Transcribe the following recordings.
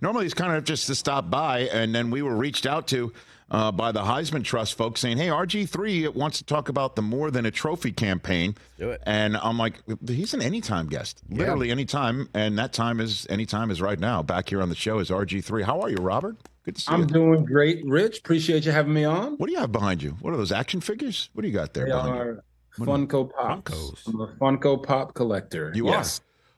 Normally he's kind of just to stop by, and then we were reached out to by the Heisman Trust folks saying, hey, RG3 wants to talk about the More Than a Trophy campaign. Do it. And I'm like, he's an anytime guest, literally anytime, and that time is anytime is right now. Back here on the show is RG3. How are you, Robert? Good to see you. I'm doing great, Rich. Appreciate you having me on. What do you have behind you? What are those action figures? What do you got there They behind are you? Funko Pops. I'm a Funko Pop collector. You are?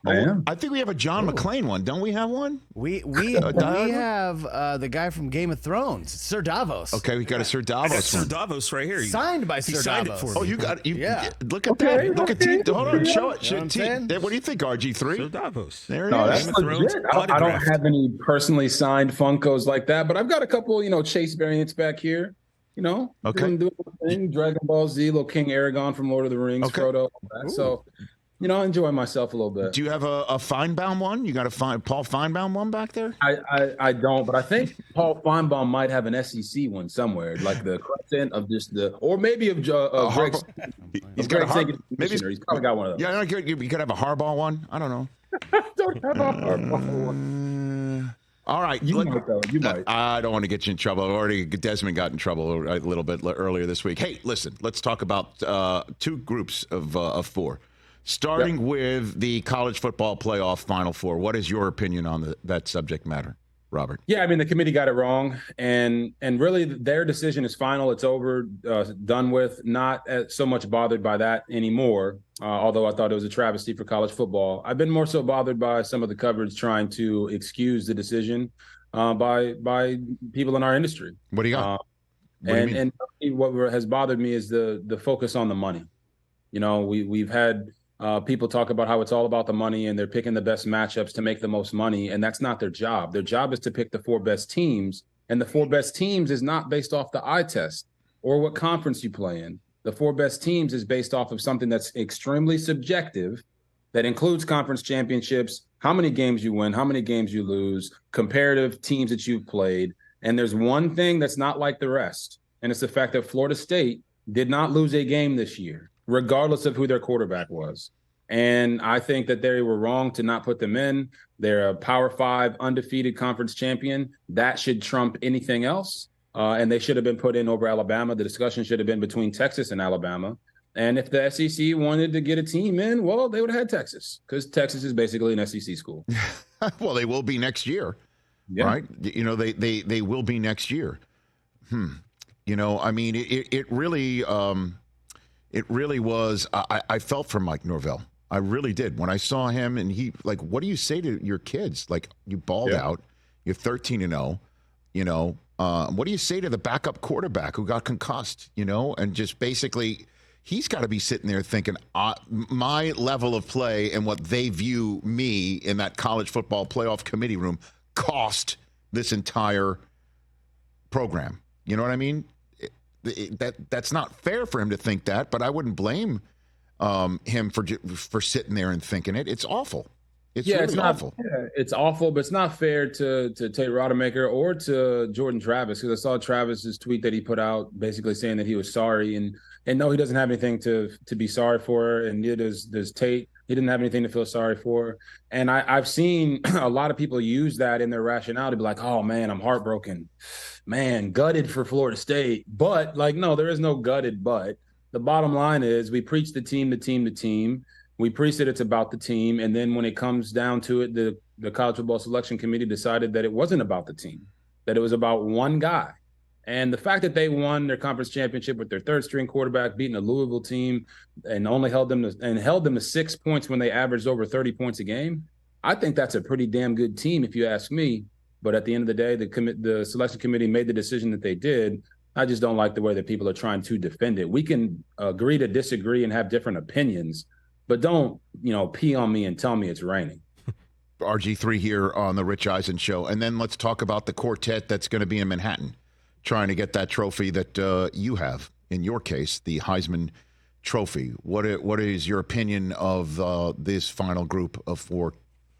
I am. I think we have a John McClane one. Don't we have one? We have the guy from Game of Thrones, Sir Davos. Okay, we got a Sir Davos. I got Sir Davos right here. Signed by Sir signed Davos. it for me. Oh, you got it. Yeah. Look at that. Look at T. Hold on. Show it. You know what I'm saying? What do you think, RG3? Sir Davos. There it No, is. that's legit. I don't have any personally signed Funkos like that, but I've got a couple, Chase variants back here. Okay. Doing the thing, Dragon Ball Z, little King Aragon from Lord of the Rings, Frodo. All that. So, I enjoy myself a little bit. Do you have a Feinbaum one? You got a Paul Feinbaum one back there? I don't, but I think Paul Feinbaum might have an SEC one somewhere, like the crescent of just or maybe of Greg. He's got a maybe he's probably got one of those. Yeah, you could have a Harbaugh one. I don't know. I don't have a Harbaugh one. All right. You might, though. You might. I don't want to get you in trouble. Desmond got in trouble a little bit earlier this week. Hey, listen, let's talk about two groups of four. Starting with the college football playoff Final Four. What is your opinion on that subject matter, Robert? Yeah, I mean, the committee got it wrong. And really, their decision is final. It's over, done with. Not so much bothered by that anymore, although I thought it was a travesty for college football. I've been more so bothered by some of the coverage trying to excuse the decision by people in our industry. What do you got? And what has bothered me is the focus on the money. We've had people talk about how it's all about the money and they're picking the best matchups to make the most money. And that's not their job. Their job is to pick the four best teams. And the four best teams is not based off the eye test or what conference you play in. The four best teams is based off of something that's extremely subjective that includes conference championships, how many games you win, how many games you lose, comparative teams that you've played. And there's one thing that's not like the rest. And it's the fact that Florida State did not lose a game this year, regardless of who their quarterback was. And I think that they were wrong to not put them in. They're a Power 5 undefeated conference champion. That should trump anything else. And they should have been put in over Alabama. The discussion should have been between Texas and Alabama. And if the SEC wanted to get a team in, well, they would have had Texas because Texas is basically an SEC school. Well, they will be next year, right? They will be next year. I mean, it really was. I felt for Mike Norvell. I really did. When I saw him and what do you say to your kids? Like, you balled out. You're 13-0. What do you say to the backup quarterback who got concussed, and just basically he's got to be sitting there thinking my level of play and what they view me in that college football playoff committee room cost this entire program. You know what I mean? That's not fair for him to think that, but I wouldn't blame him for sitting there and thinking it. It's awful. It's really awful. Yeah, it's awful, but it's not fair to Tate Rodemaker or to Jordan Travis, because I saw Travis's tweet that he put out basically saying that he was sorry, and no, he doesn't have anything to be sorry for, and neither does Tate. He didn't have anything to feel sorry for. And I've seen a lot of people use that in their rationale to be like, oh, man, I'm heartbroken. Man, gutted for Florida State. But, no, there is no gutted but. The bottom line is we preach the team. We preach that it's about the team. And then when it comes down to it, the College Football Selection Committee decided that it wasn't about the team, that it was about one guy. And the fact that they won their conference championship with their third-string quarterback, beating a Louisville team, and only held them to 6 points when they averaged over 30 points a game, I think that's a pretty damn good team, if you ask me. But at the end of the day, the selection committee made the decision that they did. I just don't like the way that people are trying to defend it. We can agree to disagree and have different opinions, but don't, pee on me and tell me it's raining. RG3 here on the Rich Eisen Show. And then let's talk about the quartet that's going to be in Manhattan, trying to get that trophy that you have, in your case, the Heisman Trophy. What is your opinion of this final group of four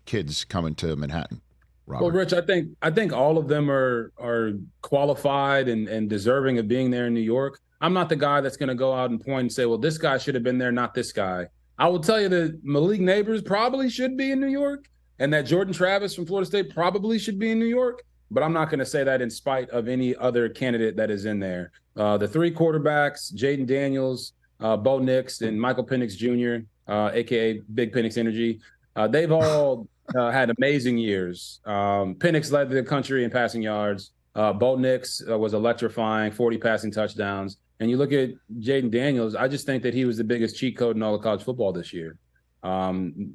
kids coming to Manhattan, Robert? Well, Rich, I think all of them are qualified and deserving of being there in New York. I'm not the guy that's going to go out and point and say, well, this guy should have been there, not this guy. I will tell you that Malik Neighbors probably should be in New York. and that Jordan Travis from Florida State probably should be in New York. But I'm not going to say that in spite of any other candidate that is in there. The three quarterbacks, Jaden Daniels, Bo Nix, and Michael Penix Jr., a.k.a. Big Penix Energy, they've all had amazing years. Penix led the country in passing yards. Bo Nix was electrifying, 40 passing touchdowns. And you look at Jaden Daniels, I just think that he was the biggest cheat code in all of college football this year.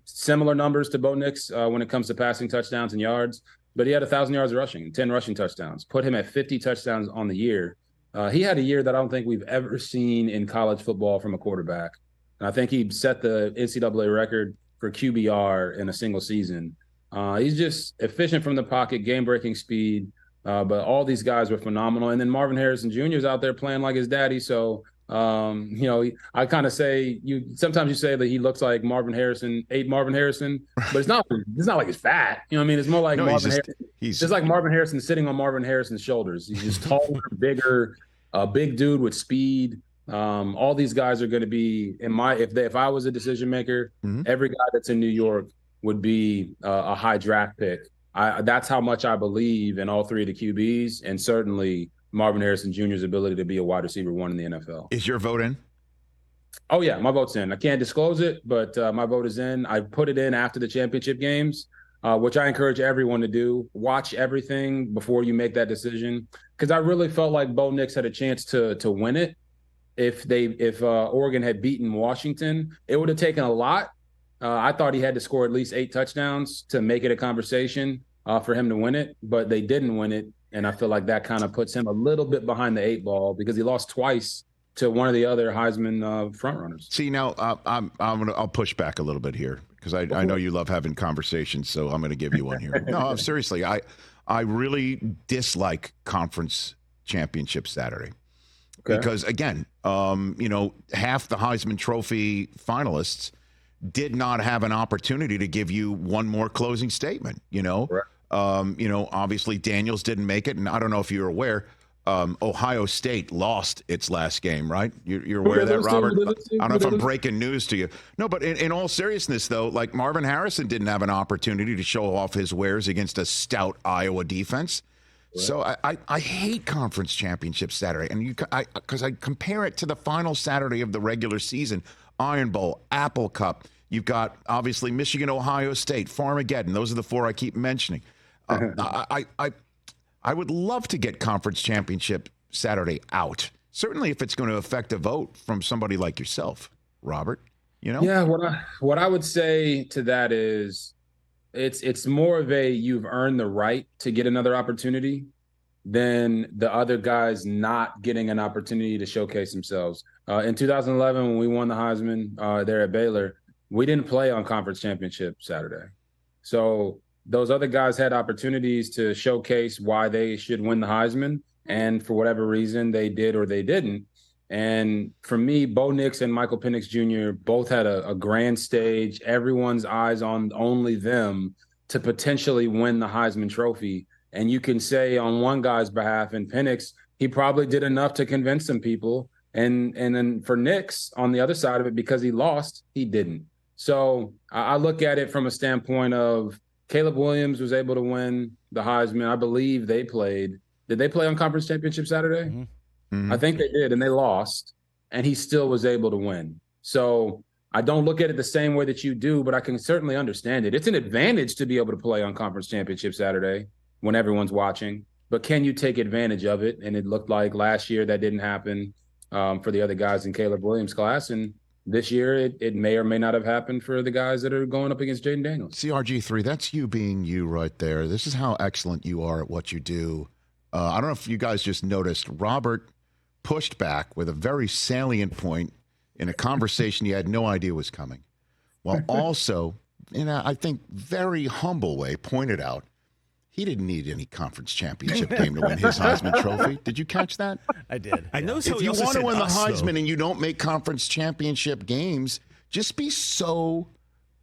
Similar numbers to Bo Nix when it comes to passing touchdowns and yards. But he had 1,000 yards rushing, 10 rushing touchdowns, put him at 50 touchdowns on the year. He had a year that I don't think we've ever seen in college football from a quarterback. And I think he set the NCAA record for QBR in a single season. He's just efficient from the pocket, game-breaking speed. But all these guys were phenomenal. And then Marvin Harrison Jr. is out there playing like his daddy. So, I kind of say sometimes you say that he looks like Marvin Harrison, but it's not like he's fat. You know what I mean? It's more like Harrison. He's just like Marvin Harrison sitting on Marvin Harrison's shoulders. He's just taller, bigger, a big dude with speed. All these guys are going to be if I was a decision maker, every guy that's in New York would be a high draft pick. That's how much I believe in all three of the QBs, and certainly Marvin Harrison Jr.'s ability to be a wide receiver one in the NFL. Is your vote in? Oh, yeah, my vote's in. I can't disclose it, but my vote is in. I put it in after the championship games, which I encourage everyone to do. Watch everything before you make that decision, because I really felt like Bo Nix had a chance to win it. If Oregon had beaten Washington, it would have taken a lot. I thought he had to score at least 8 touchdowns to make it a conversation for him to win it, but they didn't win it. And I feel like that kind of puts him a little bit behind the 8 ball because he lost twice to one of the other Heisman frontrunners. See, now I'll push back a little bit here because I know you love having conversations, so I'm going to give you one here. No, seriously, I really dislike conference championship Saturday. Okay. Because again, half the Heisman Trophy finalists did not have an opportunity to give you one more closing statement. Right. Obviously Daniels didn't make it, and I don't know if you're aware, Ohio State lost its last game, right? You're aware of that, Robert? I don't know if I'm breaking news to you. No, but in all seriousness, though, like Marvin Harrison didn't have an opportunity to show off his wares against a stout Iowa defense. Right. So I hate conference championship Saturday, and because I compare it to the final Saturday of the regular season, Iron Bowl, Apple Cup. You've got obviously Michigan, Ohio State, Farmageddon. Those are the 4 I keep mentioning. I would love to get conference championship Saturday out. Certainly, if it's going to affect a vote from somebody like yourself, Robert. Yeah. What I would say to that is, it's more of you've earned the right to get another opportunity than the other guys not getting an opportunity to showcase themselves. In 2011, when we won the Heisman there at Baylor, we didn't play on conference championship Saturday. So those other guys had opportunities to showcase why they should win the Heisman. And for whatever reason, they did or they didn't. And for me, Bo Nix and Michael Penix Jr. both had a grand stage, everyone's eyes on only them to potentially win the Heisman Trophy. And you can say on one guy's behalf, in Penix, he probably did enough to convince some people. And then for Nix, on the other side of it, because he lost, he didn't. So I look at it from a standpoint of Caleb Williams was able to win the Heisman. I believe they played. Did they play on conference championship Saturday? Mm-hmm. Mm-hmm. I think they did, and they lost, and he still was able to win. So I don't look at it the same way that you do, but I can certainly understand it. It's an advantage to be able to play on conference championship Saturday when everyone's watching, but can you take advantage of it? And it looked like last year that didn't happen for the other guys in Caleb Williams' class, and this year it may or may not have happened for the guys that are going up against Jaden Daniels. CRG3, that's you being you right there. This is how excellent you are at what you do. I don't know if you guys just noticed, Robert pushed back with a very salient point in a conversation you had no idea was coming, while also, in a, I think, very humble way, pointed out he didn't need any conference championship game to win his Heisman Trophy. Did you catch that? I did. I know. So if you want to win the Heisman and you don't make conference championship games, just be so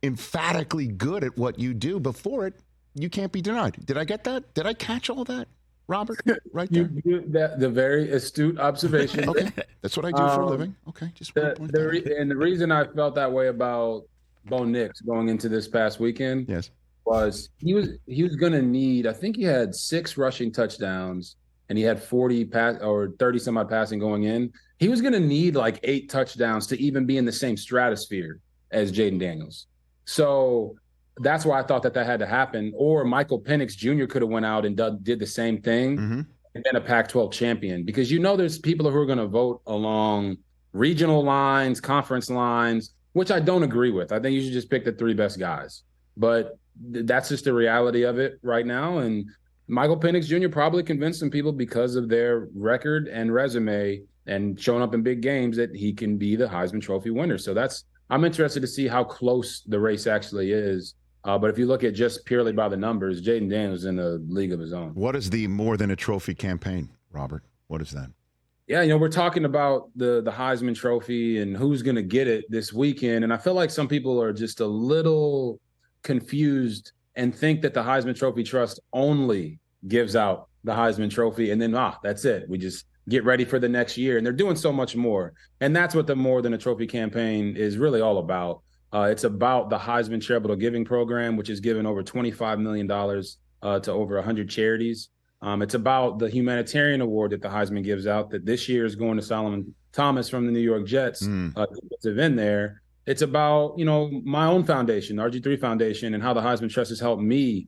emphatically good at what you do before it, you can't be denied. Did I get that? Did I catch all that, Robert? Right there. The very astute observation. Okay, that's what I do for a living. Okay, just and the reason I felt that way about Bo Nix going into this past weekend, yes, was he was going to need, I think he had 6 rushing touchdowns and he had 40 pass or 30 some odd passing going in. He was going to need like 8 touchdowns to even be in the same stratosphere as Jaden Daniels. So that's why I thought that had to happen. Or Michael Penix Jr. could have went out and did the same thing and been a Pac-12 champion, because there's people who are going to vote along regional lines, conference lines, which I don't agree with. I think you should just pick the 3 best guys. But that's just the reality of it right now. And Michael Penix Jr. probably convinced some people because of their record and resume and showing up in big games that he can be the Heisman Trophy winner. So I'm interested to see how close the race actually is. But if you look at just purely by the numbers, Jaden Daniels is in a league of his own. What is the More Than a Trophy campaign, Robert? What is that? Yeah, we're talking about the Heisman Trophy and who's going to get it this weekend. And I feel like some people are just a little confused and think that the Heisman Trophy Trust only gives out the Heisman Trophy and then, that's it. We just get ready for the next year. And they're doing so much more. And that's what the More Than a Trophy campaign is really all about. It's about the Heisman Charitable Giving Program, which has given over $25 million to over 100 charities. It's about the humanitarian award that the Heisman gives out that this year is going to Solomon Thomas from the New York Jets, defensive end there. It's about, my own foundation, the RG3 Foundation, and how the Heisman Trust has helped me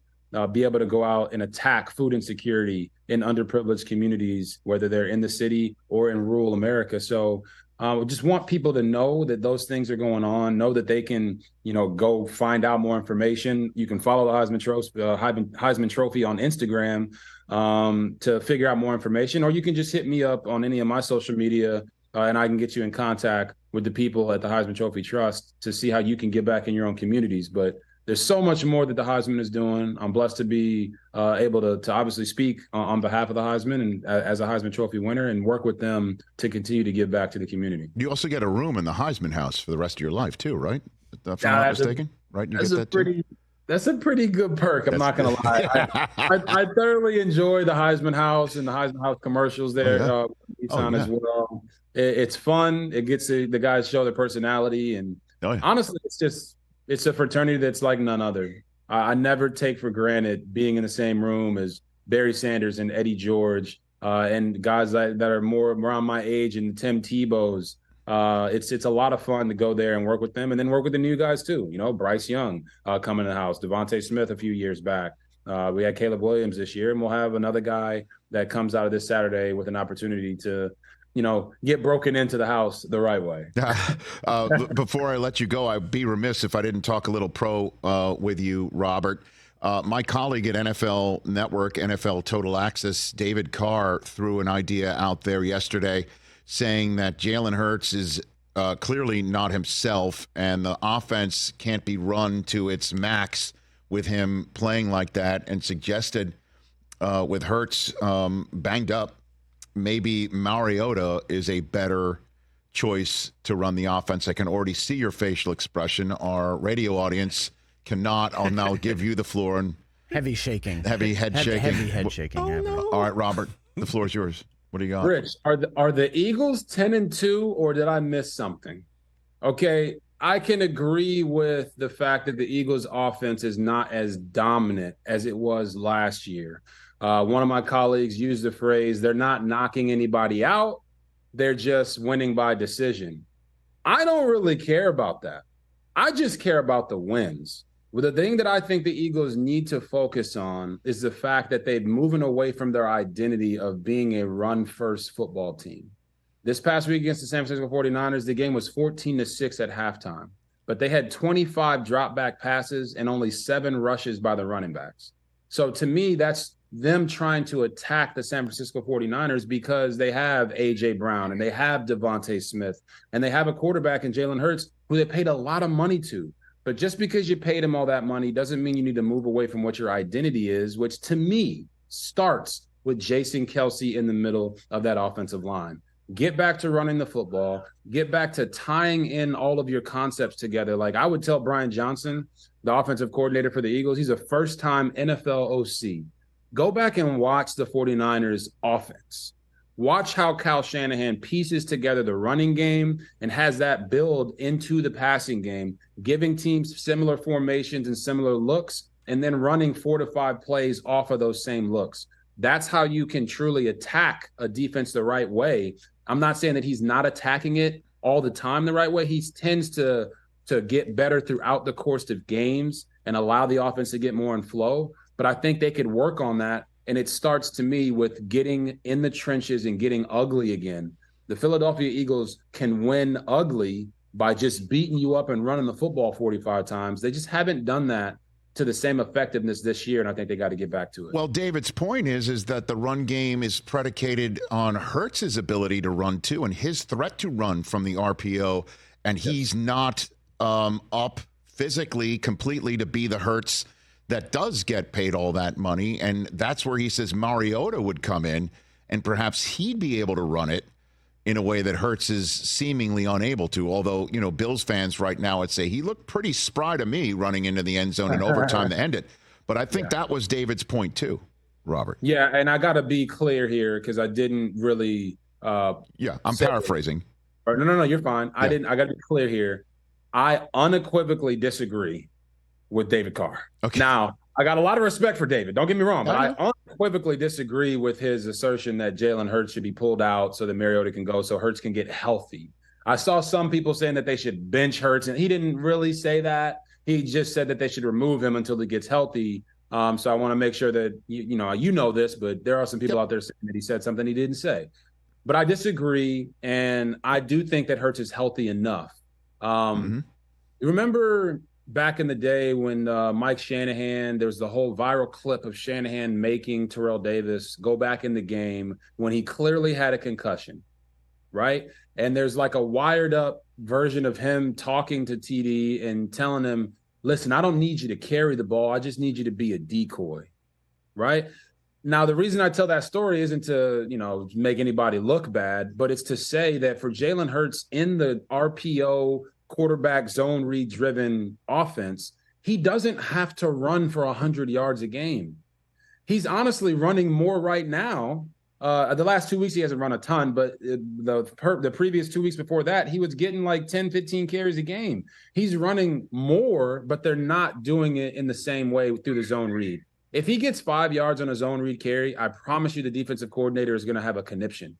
be able to go out and attack food insecurity in underprivileged communities, whether they're in the city or in rural America. So we just want people to know that those things are going on, know that they can, go find out more information. You can follow the Heisman Trophy on Instagram to figure out more information, or you can just hit me up on any of my social media and I can get you in contact with the people at the Heisman Trophy Trust to see how you can give back in your own communities. But there's so much more that the Heisman is doing. I'm blessed to be able to obviously speak on behalf of the Heisman and as a Heisman Trophy winner and work with them to continue to give back to the community. You also get a room in the Heisman house for the rest of your life too, right? If I'm not mistaken, right? You get that That's a pretty good perk. I'm not going to lie. I thoroughly enjoy the Heisman House and the Heisman House commercials there. As well. It's fun. It gets the guys show their personality. And honestly, it's a fraternity that's like none other. I never take for granted being in the same room as Barry Sanders and Eddie George and guys that are more around my age and Tim Tebow's. It's a lot of fun to go there and work with them and then work with the new guys too. Bryce Young coming to the house, Devontae Smith a few years back. We had Caleb Williams this year, and we'll have another guy that comes out of this Saturday with an opportunity to, get broken into the house the right way. Before I let you go, I'd be remiss if I didn't talk a little pro with you, Robert. My colleague at NFL Network, NFL Total Access, David Carr, threw an idea out there yesterday saying that Jalen Hurts is clearly not himself and the offense can't be run to its max with him playing like that, and suggested with Hurts banged up, maybe Mariota is a better choice to run the offense. I can already see your facial expression. Our radio audience cannot. I'll now give you the floor. And heavy shaking. Heavy head shaking. Heavy head shaking. Oh, no. All right, Robert, the floor is yours. What do you got? Rich, are the Eagles 10-2, or did I miss something? Okay, I can agree with the fact that the Eagles offense is not as dominant as it was last year. One of my colleagues used the phrase, they're not knocking anybody out, they're just winning by decision. I don't really care about that. I just care about the wins. Well, the thing that I think the Eagles need to focus on is the fact that they're moving away from their identity of being a run-first football team. This past week against the San Francisco 49ers, the game was 14-6 at halftime, but they had 25 drop-back passes and only 7 rushes by the running backs. So to me, that's them trying to attack the San Francisco 49ers because they have A.J. Brown and they have Devontae Smith and they have a quarterback in Jalen Hurts who they paid a lot of money to. But just because you paid him all that money doesn't mean you need to move away from what your identity is, which to me starts with Jason Kelce in the middle of that offensive line. Get back to running the football. Get back to tying in all of your concepts together. Like I would tell Brian Johnson, the offensive coordinator for the Eagles, he's a first-time NFL OC. Go back and watch the 49ers offense. Watch how Kyle Shanahan pieces together the running game and has that build into the passing game, giving teams similar formations and similar looks and then running 4 to 5 plays off of those same looks. That's how you can truly attack a defense the right way. I'm not saying that he's not attacking it all the time the right way. He tends to get better throughout the course of games and allow the offense to get more in flow. But I think they could work on that. And it starts to me with getting in the trenches and getting ugly again. The Philadelphia Eagles can win ugly by just beating you up and running the football 45 times. They just haven't done that to the same effectiveness this year, and I think they got to get back to it. Well, David's point is that the run game is predicated on Hurts's ability to run too, and his threat to run from the RPO, and he's not up physically completely to be the Hurts that does get paid all that money, and that's where he says Mariota would come in, and perhaps he'd be able to run it in a way that Hurts is seemingly unable to. Although, you know, Bills fans right now would say he looked pretty spry to me running into the end zone in overtime to end it. But I think that was David's point too, Robert. Yeah, and I got to be clear here because I didn't really. I'm paraphrasing. No, you're fine. Yeah. I got to be clear here. I unequivocally disagree with David Carr. Okay. Now, I got a lot of respect for David. Don't get me wrong, but I unequivocally disagree with his assertion that Jalen Hurts should be pulled out so that Mariota can go so Hurts can get healthy. I saw some people saying that they should bench Hurts, and he didn't really say that. He just said that they should remove him until he gets healthy. So I want to make sure that, you know this, but there are some people out there saying that he said something he didn't say. But I disagree, and I do think that Hurts is healthy enough. Remember back in the day when Mike Shanahan, there was the whole viral clip of Shanahan making Terrell Davis go back in the game when he clearly had a concussion, right? And there's like a wired up version of him talking to TD and telling him, listen, I don't need you to carry the ball. I just need you to be a decoy, right? Now, the reason I tell that story isn't to, make anybody look bad, but it's to say that for Jalen Hurts in the RPO quarterback zone read driven offense, he doesn't have to run for 100 yards a game. He's honestly running more right now. The last 2 weeks, he hasn't run a ton, but the previous 2 weeks before that, he was getting like 10, 15 carries a game. He's running more, but they're not doing it in the same way through the zone read. If he gets 5 yards on a zone read carry, I promise you the defensive coordinator is going to have a conniption.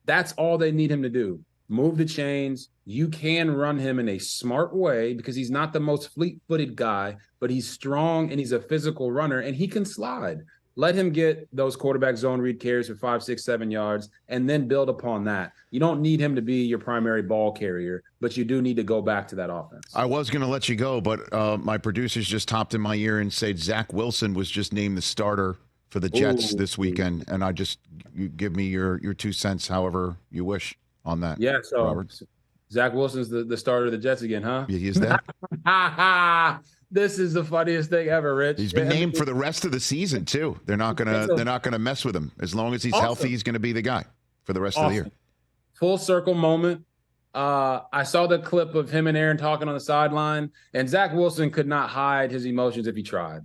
That's all they need him to do. Move the chains. You can run him in a smart way because he's not the most fleet-footed guy, but he's strong and he's a physical runner and he can slide. Let him get those quarterback zone read carries for 5, 6, 7 yards and then build upon that. You don't need him to be your primary ball carrier, but you do need to go back to that offense. I was going to let you go, but my producers just hopped in my ear and said Zach Wilson was just named the starter for the Jets this weekend. And you give me your 2 cents however you wish on that. Yeah, so Robert. Zach Wilson's the starter of the Jets again, huh? Yeah, he is that. This is the funniest thing ever, Rich. He's been named for the rest of the season too. They're not gonna mess with him as long as he's healthy. He's gonna be the guy for the rest of the year. Full circle moment. I saw the clip of him and Aaron talking on the sideline, and Zach Wilson could not hide his emotions if he tried.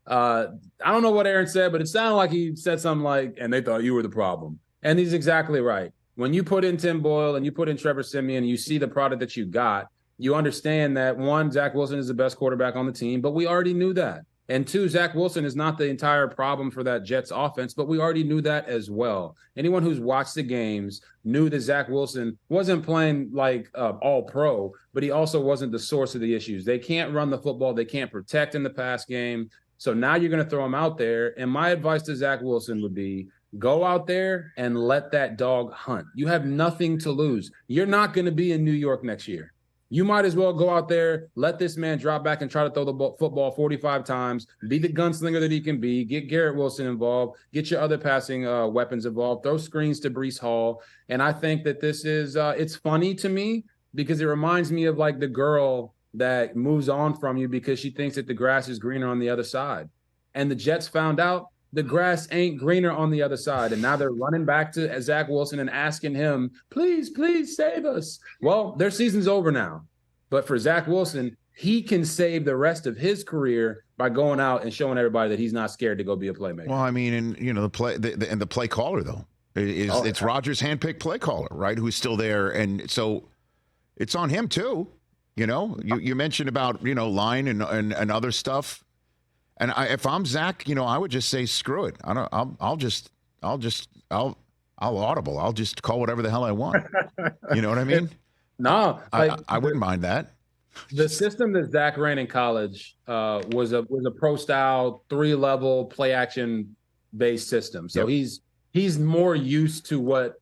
I don't know what Aaron said, but it sounded like he said something like, "And they thought you were the problem." And he's exactly right. When you put in Tim Boyle and you put in Trevor Siemian and you see the product that you got, you understand that, one, Zach Wilson is the best quarterback on the team, but we already knew that. And two, Zach Wilson is not the entire problem for that Jets offense, but we already knew that as well. Anyone who's watched the games knew that Zach Wilson wasn't playing like all pro, but he also wasn't the source of the issues. They can't run the football. They can't protect in the pass game. So now you're going to throw him out there. And my advice to Zach Wilson would be, go out there and let that dog hunt. You have nothing to lose. You're not going to be in New York next year. You might as well go out there, let this man drop back and try to throw the football 45 times, be the gunslinger that he can be, get Garrett Wilson involved, get your other passing weapons involved, throw screens to Breece Hall. And I think that this is it's funny to me because it reminds me of like the girl that moves on from you because she thinks that the grass is greener on the other side. And the Jets found out the grass ain't greener on the other side. And now they're running back to Zach Wilson and asking him, please, please save us. Well, their season's over now. But for Zach Wilson, he can save the rest of his career by going out and showing everybody that he's not scared to go be a playmaker. Well, I mean, and the play caller, though, it's Rodgers' handpicked play caller, right, who's still there. And so it's on him, too. You mentioned about, line and other stuff. And if I'm Zach, I would just say screw it. I'll audible. I'll just call whatever the hell I want. You know what I mean? No, I wouldn't mind that. The system that Zach ran in college was a pro style 3-level play action based system. So he's more used to what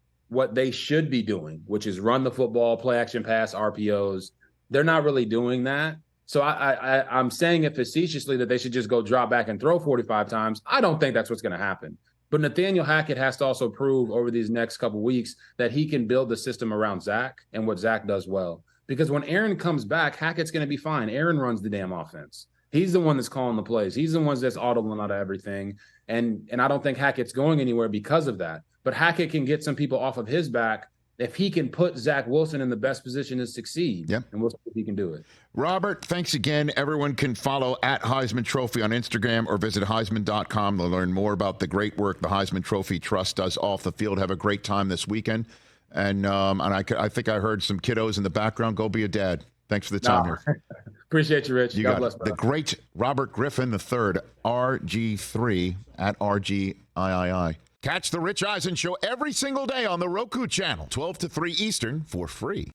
they should be doing, which is run the football, play action pass, RPOs. They're not really doing that. So I'm saying it facetiously that they should just go drop back and throw 45 times. I don't think that's what's going to happen. But Nathaniel Hackett has to also prove over these next couple weeks that he can build the system around Zach and what Zach does well. Because when Aaron comes back, Hackett's going to be fine. Aaron runs the damn offense. He's the one that's calling the plays. He's the one that's audibling out of everything. And I don't think Hackett's going anywhere because of that. But Hackett can get some people off of his back if he can put Zach Wilson in the best position to succeed. Yep. And we'll see if he can do it. Robert, thanks again. Everyone can follow at Heisman Trophy on Instagram or visit Heisman.com to learn more about the great work the Heisman Trophy Trust does off the field. Have a great time this weekend. And I think I heard some kiddos in the background. Go be a dad. Thanks for the time here. Appreciate you, Rich. God bless. The great Robert Griffin III, RG3 at RGIII. Catch the Rich Eisen Show every single day on the Roku channel, 12 to 3 Eastern, for free.